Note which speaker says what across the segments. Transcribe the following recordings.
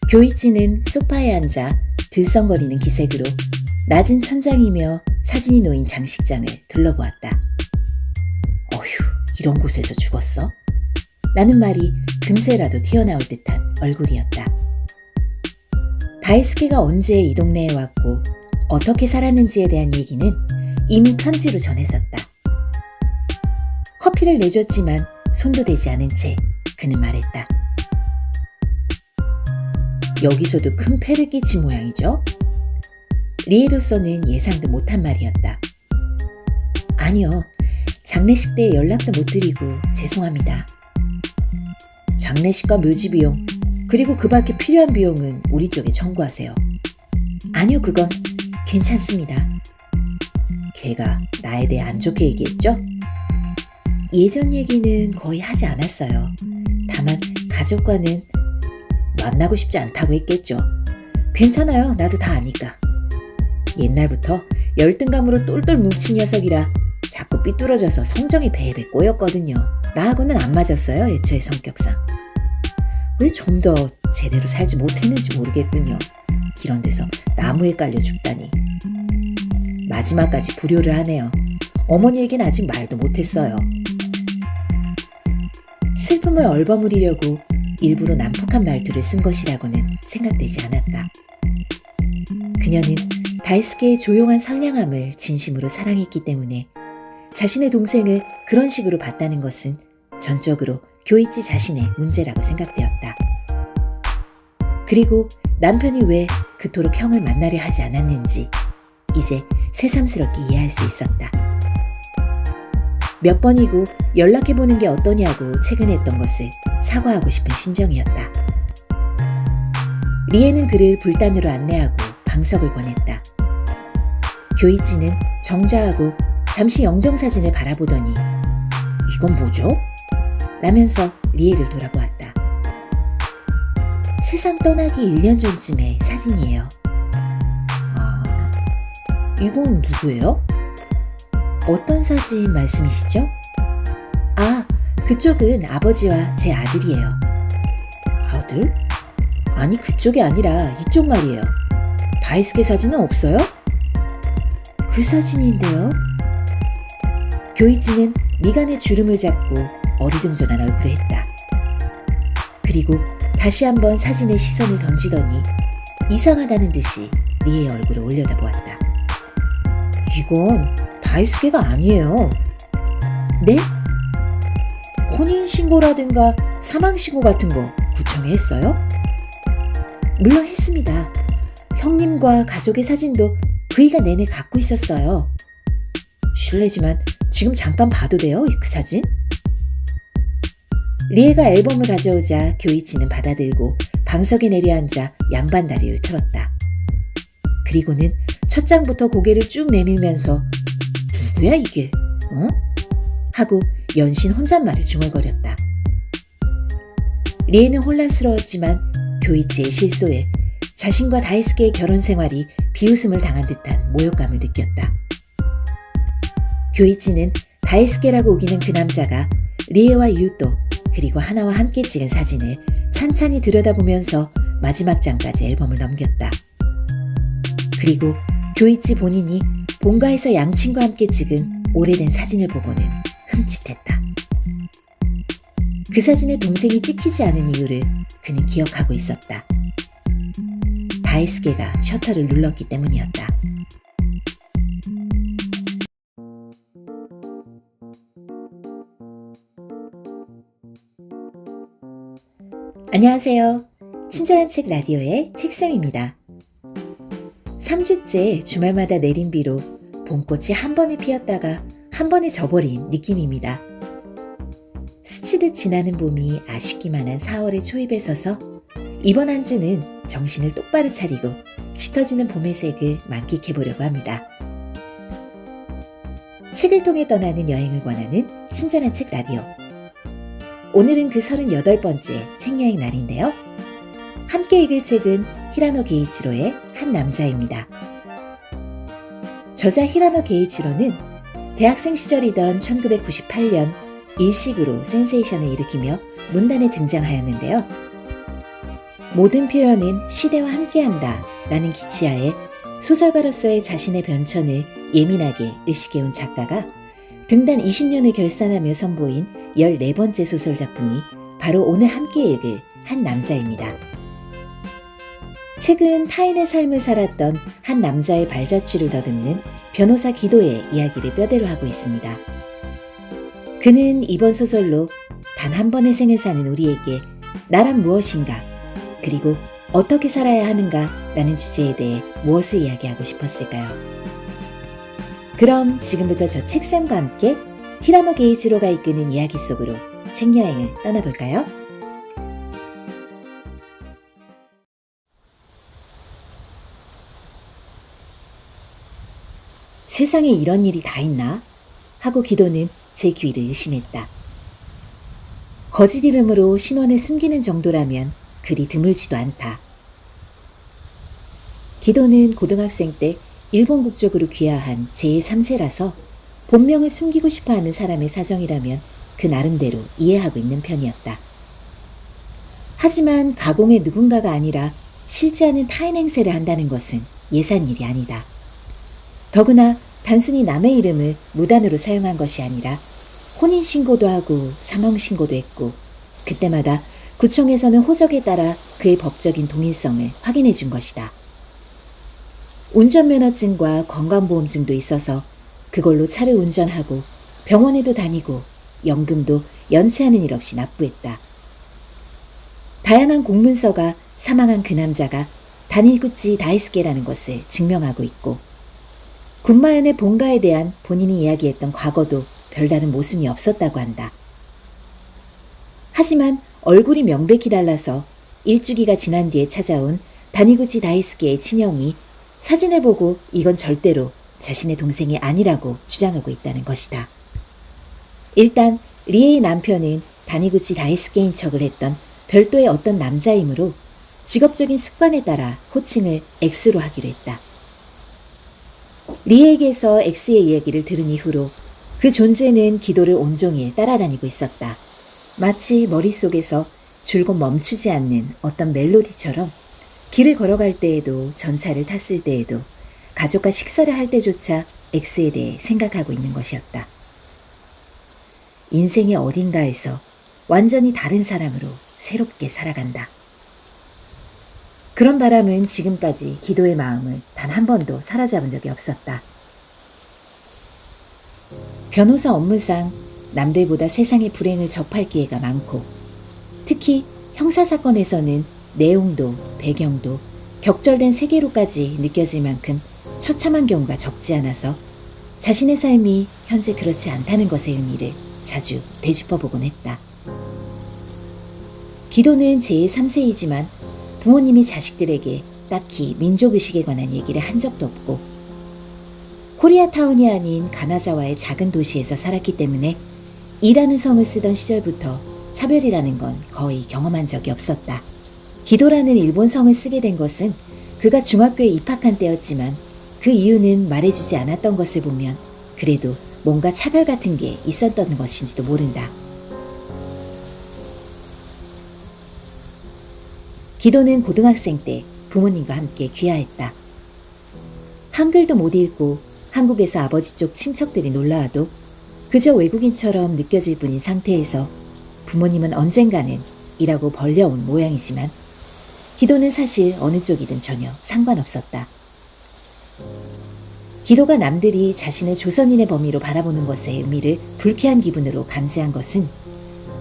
Speaker 1: 교이치는 소파에 앉아 들썩거리는 기색으로 낮은 천장이며 사진이 놓인 장식장을 둘러보았다. 어휴, 이런 곳에서 죽었어? 라는 말이 금세라도 튀어나올 듯한 얼굴이었다. 다이스케가 언제 이 동네에 왔고 어떻게 살았는지에 대한 얘기는 이미 편지로 전했었다. 커피를 내줬지만 손도 대지 않은 채 그는 말했다. 여기서도 큰 패를 끼친 모양이죠? 리에로서는 예상도 못한 말이었다. 아니요, 장례식 때 연락도 못 드리고 죄송합니다. 장례식과 묘지 비용, 그리고 그 밖에 필요한 비용은 우리 쪽에 청구하세요. 아니요, 그건 괜찮습니다. 걔가 나에 대해 안 좋게 얘기했죠? 예전 얘기는 거의 하지 않았어요. 다만 가족과는 만나고 싶지 않다고 했겠죠. 괜찮아요. 나도 다 아니까. 옛날부터 열등감으로 똘똘 뭉친 녀석이라 자꾸 삐뚤어져서 성정이 배에 꼬였거든요. 나하고는 안 맞았어요. 애초에 성격상. 왜 좀 더 제대로 살지 못했는지 모르겠군요. 이런 데서 나무에 깔려 죽다니. 마지막까지 불효를 하네요. 어머니에겐 아직 말도 못했어요. 슬픔을 얼버무리려고 일부러 난폭한 말투를 쓴 것이라고는 생각되지 않았다. 그녀는 다이스케의 조용한 선량함을 진심으로 사랑했기 때문에 자신의 동생을 그런 식으로 봤다는 것은 전적으로 교이치 자신의 문제라고 생각되었다. 그리고 남편이 왜 그토록 형을 만나려 하지 않았는지 이제 새삼스럽게 이해할 수 있었다. 몇 번이고 연락해보는 게 어떠냐고 최근에 했던 것을 사과하고 싶은 심정이었다. 리에는 그를 불단으로 안내하고 방석을 권했다. 교이치는 정좌하고 잠시 영정사진을 바라보더니 이건 뭐죠? 라면서 리에를 돌아보았다. 세상 떠나기 1년 전쯤의 사진이에요. 아, 이건 누구예요? 어떤 사진 말씀이시죠? 아, 그쪽은 아버지와 제 아들이에요. 아들? 아니, 그쪽이 아니라 이쪽 말이에요. 다이스케 사진은 없어요? 그 사진인데요. 교이치는 미간에 주름을 잡고 어리둥절한 얼굴을 했다. 그리고 다시 한번 사진에 시선을 던지더니 이상하다는 듯이 리의 얼굴을 올려다보았다. 이건 다이스케가 아니에요. 네? 혼인신고라든가 사망신고 같은 거 구청에 했어요? 물론 했습니다. 형님과 가족의 사진도 그이가 내내 갖고 있었어요. 실례지만 지금 잠깐 봐도 돼요? 그 사진? 리에가 앨범을 가져오자 교이치는 받아들고 방석에 내려앉아 양반 다리를 틀었다. 그리고는 첫 장부터 고개를 쭉 내밀면서 누구야 이게? 어? 하고 연신 혼잣말을 중얼거렸다. 리에는 혼란스러웠지만 교이치의 실소에 자신과 다이스케의 결혼 생활이 비웃음을 당한 듯한 모욕감을 느꼈다. 교이치는 다이스케라고 우기는 그 남자가 리에와 유토 그리고 하나와 함께 찍은 사진을 찬찬히 들여다보면서 마지막 장까지 앨범을 넘겼다. 그리고 교이치 본인이 본가에서 양친과 함께 찍은 오래된 사진을 보고는 흠칫했다. 그 사진에 동생이 찍히지 않은 이유를 그는 기억하고 있었다. 다이스케가 셔터를 눌렀기 때문이었다. 안녕하세요. 친절한 책 라디오의 책쌤입니다. 3주째 주말마다 내린 비로 봄꽃이 한 번에 피었다가 한 번에 져버린 느낌입니다. 스치듯 지나는 봄이 아쉽기만 한 4월의 초입에 서서 이번 한 주는 정신을 똑바로 차리고 짙어지는 봄의 색을 만끽해보려고 합니다. 책을 통해 떠나는 여행을 권하는 친절한 책 라디오. 오늘은 그 38번째 책여행 날인데요. 함께 읽을 책은 히라노 게이치로의 한 남자입니다. 저자 히라노 게이치로는 대학생 시절이던 1998년 일식으로 센세이션을 일으키며 문단에 등장하였는데요. 모든 표현은 시대와 함께한다 라는 기치하에 소설가로서의 자신의 변천을 예민하게 의식해온 작가가 등단 20년을 결산하며 선보인 14번째 소설 작품이 바로 오늘 함께 읽을 한 남자입니다. 책은 타인의 삶을 살았던 한 남자의 발자취를 더듬는 변호사 기도의 이야기를 뼈대로 하고 있습니다. 그는 이번 소설로 단 한 번의 생을 사는 우리에게 나란 무엇인가, 그리고 어떻게 살아야 하는가 라는 주제에 대해 무엇을 이야기하고 싶었을까요? 그럼 지금부터 저 책샘과 함께 히라노 게이지로가 이끄는 이야기 속으로 책여행을 떠나볼까요? 세상에 이런 일이 다 있나? 하고 기도는 제 귀를 의심했다. 거짓 이름으로 신원을 숨기는 정도라면 그리 드물지도 않다. 기도는 고등학생 때 일본 국적으로 귀화한 제3세라서 본명을 숨기고 싶어하는 사람의 사정이라면 그 나름대로 이해하고 있는 편이었다. 하지만 가공의 누군가가 아니라 실제하는 타인 행세를 한다는 것은 예사일이 아니다. 더구나 단순히 남의 이름을 무단으로 사용한 것이 아니라 혼인신고도 하고 사망신고도 했고 그때마다 구청에서는 호적에 따라 그의 법적인 동일성을 확인해 준 것이다. 운전면허증과 건강보험증도 있어서 그걸로 차를 운전하고 병원에도 다니고 연금도 연체하는 일 없이 납부했다. 다양한 공문서가 사망한 그 남자가 다니구치 다이스케라는 것을 증명하고 있고 군마현의 본가에 대한 본인이 이야기했던 과거도 별다른 모순이 없었다고 한다. 하지만 얼굴이 명백히 달라서 일주기가 지난 뒤에 찾아온 다니구치 다이스케의 친형이 사진을 보고 이건 절대로 자신의 동생이 아니라고 주장하고 있다는 것이다. 일단 리에의 남편은 다니구치 다이스케인 척을 했던 별도의 어떤 남자이므로 직업적인 습관에 따라 호칭을 X로 하기로 했다. 리에에게서 X의 이야기를 들은 이후로 그 존재는 기도를 온종일 따라다니고 있었다. 마치 머릿속에서 줄곧 멈추지 않는 어떤 멜로디처럼 길을 걸어갈 때에도 전차를 탔을 때에도 가족과 식사를 할 때조차 X에 대해 생각하고 있는 것이었다. 인생의 어딘가에서 완전히 다른 사람으로 새롭게 살아간다. 그런 바람은 지금까지 기도의 마음을 단 한 번도 사로잡은 적이 없었다. 변호사 업무상 남들보다 세상의 불행을 접할 기회가 많고 특히 형사사건에서는 내용도 배경도 격절된 세계로까지 느껴질 만큼 처참한 경우가 적지 않아서 자신의 삶이 현재 그렇지 않다는 것의 의미를 자주 되짚어보곤 했다. 기도는 제3세이지만 부모님이 자식들에게 딱히 민족의식에 관한 얘기를 한 적도 없고 코리아타운이 아닌 가나자와의 작은 도시에서 살았기 때문에 이라는 성을 쓰던 시절부터 차별이라는 건 거의 경험한 적이 없었다. 기도라는 일본 성을 쓰게 된 것은 그가 중학교에 입학한 때였지만 그 이유는 말해주지 않았던 것을 보면 그래도 뭔가 차별 같은 게 있었던 것인지도 모른다. 기도는 고등학생 때 부모님과 함께 귀화했다. 한글도 못 읽고 한국에서 아버지 쪽 친척들이 놀러와도 그저 외국인처럼 느껴질 뿐인 상태에서 부모님은 언젠가는 이라고 벌려온 모양이지만 기도는 사실 어느 쪽이든 전혀 상관없었다. 기도가 남들이 자신을 조선인의 범위로 바라보는 것의 의미를 불쾌한 기분으로 감지한 것은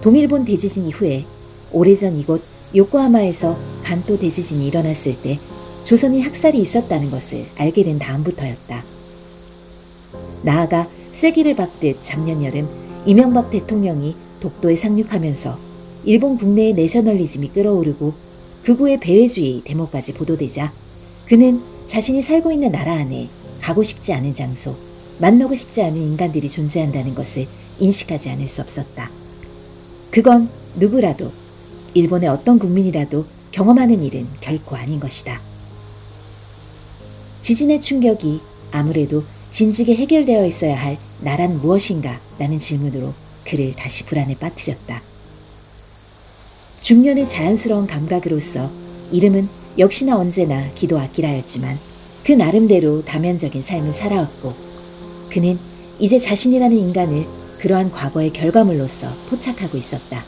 Speaker 1: 동일본 대지진 이후에 오래전 이곳 요코하마에서 간토 대지진이 일어났을 때 조선인 학살이 있었다는 것을 알게 된 다음부터였다. 나아가 쐐기를 박듯 작년 여름 이명박 대통령이 독도에 상륙하면서 일본 국내의 내셔널리즘이 끌어오르고 극우의 배회주의 데모까지 보도되자 그는 자신이 살고 있는 나라 안에 가고 싶지 않은 장소, 만나고 싶지 않은 인간들이 존재한다는 것을 인식하지 않을 수 없었다. 그건 누구라도 일본의 어떤 국민이라도 경험하는 일은 결코 아닌 것이다. 지진의 충격이 아무래도 진즉에 해결되어 있어야 할 나란 무엇인가 라는 질문으로 그를 다시 불안에 빠뜨렸다. 중년의 자연스러운 감각으로서 이름은 역시나 언제나 기도 아끼라였지만 그 나름대로 다면적인 삶을 살아왔고 그는 이제 자신이라는 인간을 그러한 과거의 결과물로서 포착하고 있었다.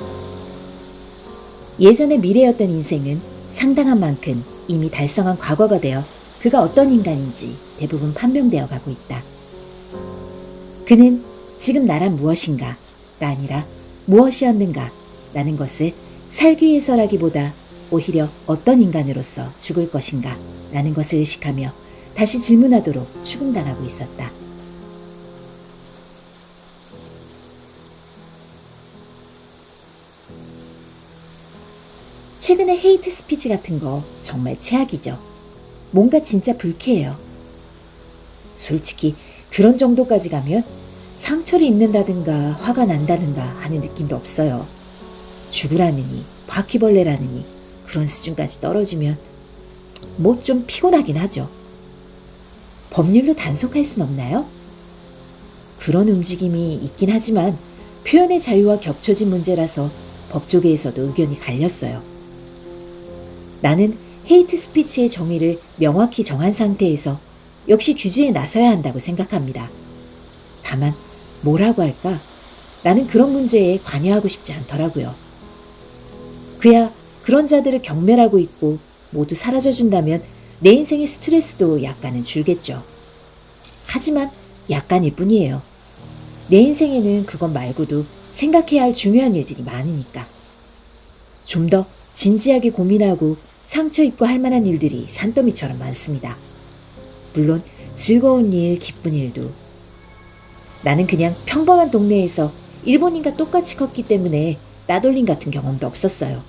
Speaker 1: 예전의 미래였던 인생은 상당한 만큼 이미 달성한 과거가 되어 그가 어떤 인간인지 대부분 판명되어 가고 있다. 그는 지금 나란 무엇인가가 아니라 무엇이었는가 라는 것을 살기 위해서라기보다 오히려 어떤 인간으로서 죽을 것인가 라는 것을 의식하며 다시 질문하도록 추궁당하고 있었다. 최근에 헤이트 스피치 같은 거 정말 최악이죠. 뭔가 진짜 불쾌해요. 솔직히 그런 정도까지 가면 상처를 입는다든가 화가 난다든가 하는 느낌도 없어요. 죽으라느니 바퀴벌레라느니 그런 수준까지 떨어지면 뭐 좀 피곤하긴 하죠. 법률로 단속할 순 없나요? 그런 움직임이 있긴 하지만 표현의 자유와 겹쳐진 문제라서 법조계에서도 의견이 갈렸어요. 나는 헤이트 스피치의 정의를 명확히 정한 상태에서 역시 규제에 나서야 한다고 생각합니다. 다만 뭐라고 할까? 나는 그런 문제에 관여하고 싶지 않더라고요. 그야 그런 자들을 경멸하고 있고 모두 사라져준다면 내 인생의 스트레스도 약간은 줄겠죠. 하지만 약간일 뿐이에요. 내 인생에는 그것 말고도 생각해야 할 중요한 일들이 많으니까. 좀 더 진지하게 고민하고 상처 입고 할 만한 일들이 산더미처럼 많습니다. 물론 즐거운 일, 기쁜 일도. 나는 그냥 평범한 동네에서 일본인과 똑같이 컸기 때문에 따돌림 같은 경험도 없었어요.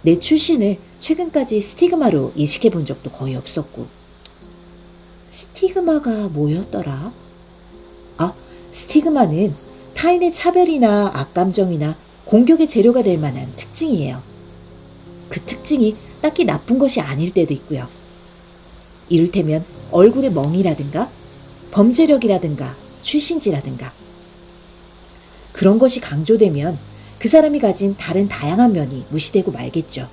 Speaker 1: 내 출신을 최근까지 스티그마로 인식해 본 적도 거의 없었고. 스티그마가 뭐였더라? 아, 스티그마는 타인의 차별이나 악감정이나 공격의 재료가 될 만한 특징이에요. 그 특징이 딱히 나쁜 것이 아닐 때도 있고요. 이를테면 얼굴의 멍이라든가 범죄력이라든가 출신지라든가 그런 것이 강조되면 그 사람이 가진 다른 다양한 면이 무시되고 말겠죠.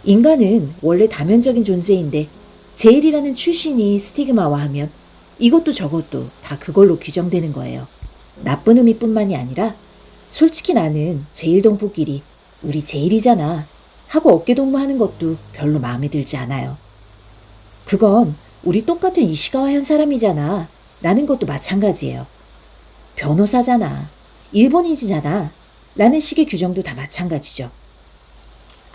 Speaker 1: 인간은 원래 다면적인 존재인데 제일이라는 출신이 스티그마화 하면 이것도 저것도 다 그걸로 규정되는 거예요. 나쁜 의미뿐만이 아니라 솔직히 나는 제일 동포끼리 우리 제일이잖아 하고 어깨동무하는 것도 별로 마음에 들지 않아요. 그건 우리 똑같은 이시가와 현 사람이잖아 라는 것도 마찬가지예요. 변호사잖아, 일본인이잖아 라는 식의 규정도 다 마찬가지죠.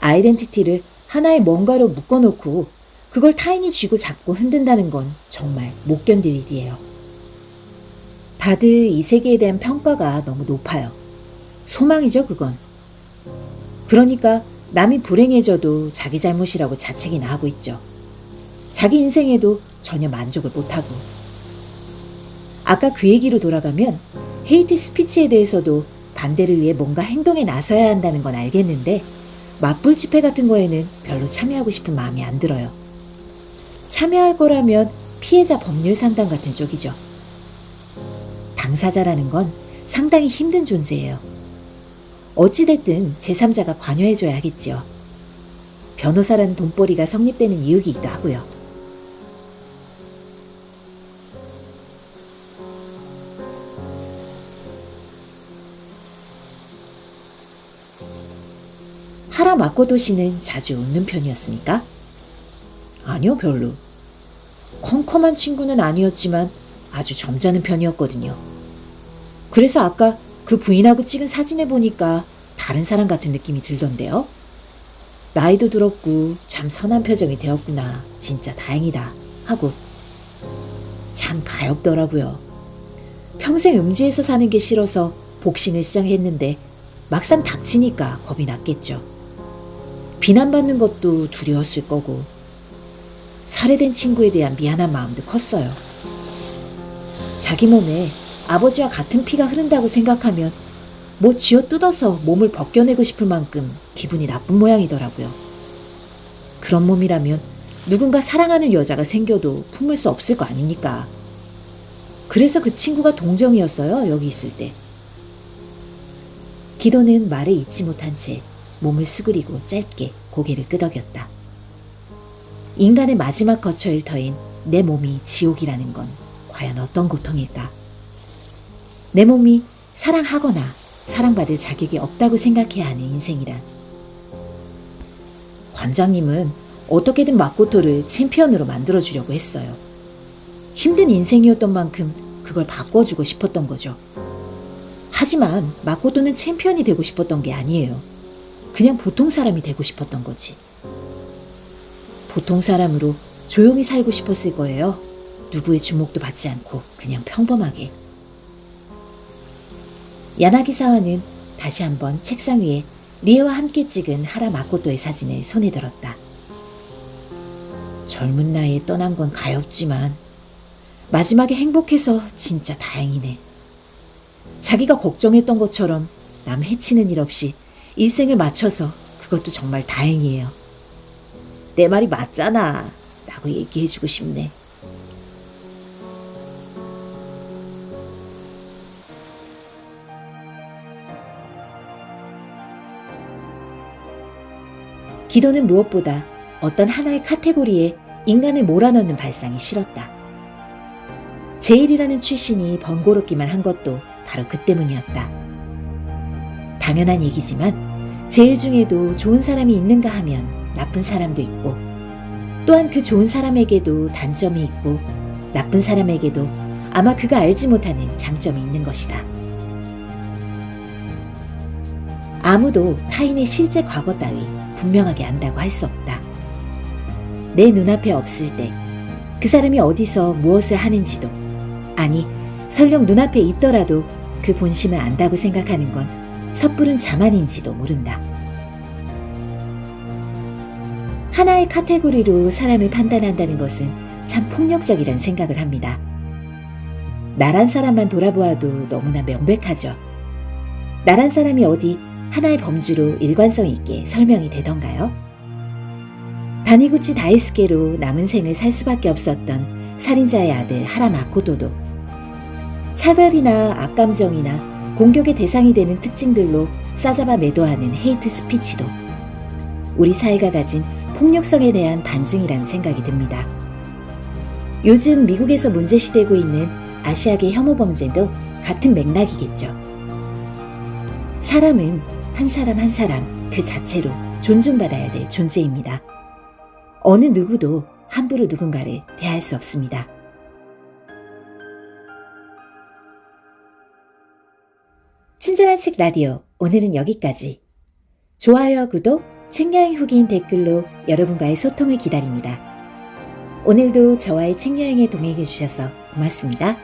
Speaker 1: 아이덴티티를 하나의 뭔가로 묶어놓고 그걸 타인이 쥐고 잡고 흔든다는 건 정말 못 견딜 일이에요. 다들 이 세계에 대한 평가가 너무 높아요. 소망이죠, 그건. 그러니까 남이 불행해져도 자기 잘못이라고 자책이나 하고 있죠. 자기 인생에도 전혀 만족을 못하고. 아까 그 얘기로 돌아가면 헤이트 스피치에 대해서도 반대를 위해 뭔가 행동에 나서야 한다는 건 알겠는데 맞불 집회 같은 거에는 별로 참여하고 싶은 마음이 안 들어요. 참여할 거라면 피해자 법률 상담 같은 쪽이죠. 당사자라는 건 상당히 힘든 존재예요. 어찌됐든 제3자가 관여해줘야 하겠지요. 변호사라는 돈벌이가 성립되는 이유이기도 하고요. 하라 마코토 씨는 자주 웃는 편이었습니까? 아니요, 별로. 컴컴한 친구는 아니었지만 아주 점잖은 편이었거든요. 그래서 아까 그 부인하고 찍은 사진을 보니까 다른 사람 같은 느낌이 들던데요. 나이도 들었고 참 선한 표정이 되었구나. 진짜 다행이다. 하고. 참 가엾더라고요. 평생 음지에서 사는 게 싫어서 복싱을 시작했는데 막상 닥치니까 겁이 났겠죠. 비난받는 것도 두려웠을 거고 살해된 친구에 대한 미안한 마음도 컸어요. 자기 몸에 아버지와 같은 피가 흐른다고 생각하면 뭐 쥐어뜯어서 몸을 벗겨내고 싶을 만큼 기분이 나쁜 모양이더라고요. 그런 몸이라면 누군가 사랑하는 여자가 생겨도 품을 수 없을 거 아닙니까? 그래서 그 친구가 동정이었어요, 여기 있을 때. 기도는 말을 잊지 못한 채 몸을 수그리고 짧게 고개를 끄덕였다. 인간의 마지막 거처일터인 내 몸이 지옥이라는 건 과연 어떤 고통일까? 내 몸이 사랑하거나 사랑받을 자격이 없다고 생각해야 하는 인생이란. 관장님은 어떻게든 마코토를 챔피언으로 만들어주려고 했어요. 힘든 인생이었던 만큼 그걸 바꿔주고 싶었던 거죠. 하지만 마코토는 챔피언이 되고 싶었던 게 아니에요. 그냥 보통 사람이 되고 싶었던 거지. 보통 사람으로 조용히 살고 싶었을 거예요. 누구의 주목도 받지 않고 그냥 평범하게. 야나기사와는 다시 한번 책상 위에 리에와 함께 찍은 하라 마코토의 사진을 손에 들었다. 젊은 나이에 떠난 건 가엾지만 마지막에 행복해서 진짜 다행이네. 자기가 걱정했던 것처럼 남 해치는 일 없이 일생을 마쳐서 그것도 정말 다행이에요. 내 말이 맞잖아 라고 얘기해주고 싶네. 기도는 무엇보다 어떤 하나의 카테고리에 인간을 몰아넣는 발상이 싫었다. 제일이라는 출신이 번거롭기만 한 것도 바로 그 때문이었다. 당연한 얘기지만 제일 중에도 좋은 사람이 있는가 하면 나쁜 사람도 있고, 또한 그 좋은 사람에게도 단점이 있고 나쁜 사람에게도 아마 그가 알지 못하는 장점이 있는 것이다. 아무도 타인의 실제 과거 따위 분명하게 안다고 할 수 없다. 내 눈앞에 없을 때 그 사람이 어디서 무엇을 하는지도, 아니 설령 눈앞에 있더라도 그 본심을 안다고 생각하는 건 섣부른 자만인지도 모른다. 하나의 카테고리로 사람을 판단한다는 것은 참 폭력적이란 생각을 합니다. 나란 사람만 돌아보아도 너무나 명백하죠. 나란 사람이 어디 하나의 범주로 일관성 있게 설명이 되던가요? 다니구치 다이스케로 남은 생을 살 수밖에 없었던 살인자의 아들 하라 마코토도 차별이나 악감정이나 공격의 대상이 되는 특징들로 싸잡아 매도하는 헤이트 스피치도 우리 사회가 가진 폭력성에 대한 반증이라는 생각이 듭니다. 요즘 미국에서 문제시되고 있는 아시아계 혐오 범죄도 같은 맥락이겠죠. 사람은 한 사람 한 사람 그 자체로 존중받아야 될 존재입니다. 어느 누구도 함부로 누군가를 대할 수 없습니다. 친절한 책 라디오 오늘은 여기까지. 좋아요, 구독, 책여행 후기인 댓글로 여러분과의 소통을 기다립니다. 오늘도 저와의 책여행에 동행해 주셔서 고맙습니다.